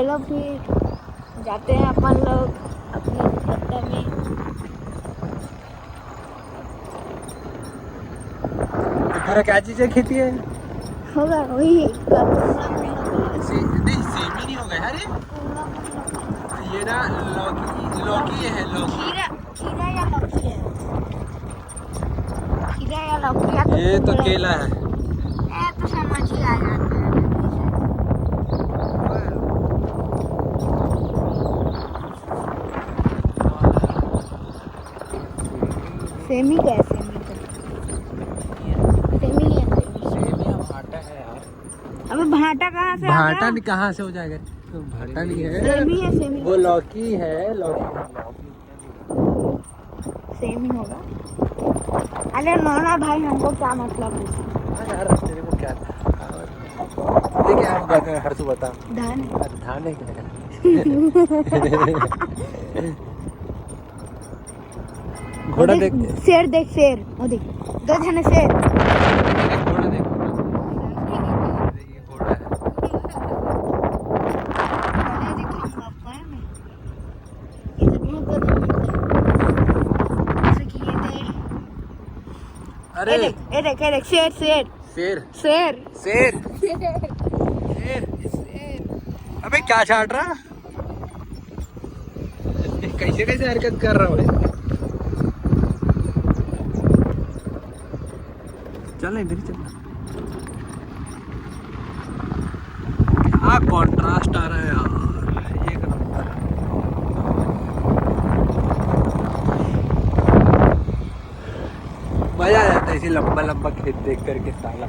चलो फिर जाते हैं अपन लोग अपने पत्ता में। तुम्हारा क्या चीज़ है खेती है? होगा वही नहीं सेमी नहीं होगा यार ये ना लौकी लौकी है लौकी। खीरा खीरा या लौकी है, खीरा या लौकी या ये तो कुंदरा। केला है। ये तो समझ ही आ जाता है। सेमी का है, सेमी है, सेमी अब भाटा है यार। अबे भाटा कहाँ से आ भाटा गया? कहाँ से हो जाएगा? तो भाटा नहीं है, सेमी है, सेमी वो लौकी है लौकी। सेमी होगा। अरे नोना भाई हमको क्या मतलब है? हाँ यार तेरे को क्या देखिए आप हर तू बता। धान धान है क्या? घोड़ा देख, शेर देख, शेर वो देख, दो जने शेर। घोड़ा देख, ये घोड़ा है। अरे ये देख शेर शेर शेर शेर शेर शेर शेर। अबे क्या छाट रहा? कैसे कैसे हरकत कर रहा है? चल इधर ही चल। क्या कॉन्ट्रास्ट आ रहा है यार, एक नंबर। मजा आ जाता है ऐसे लंबा लंबा खेत देख करके साला।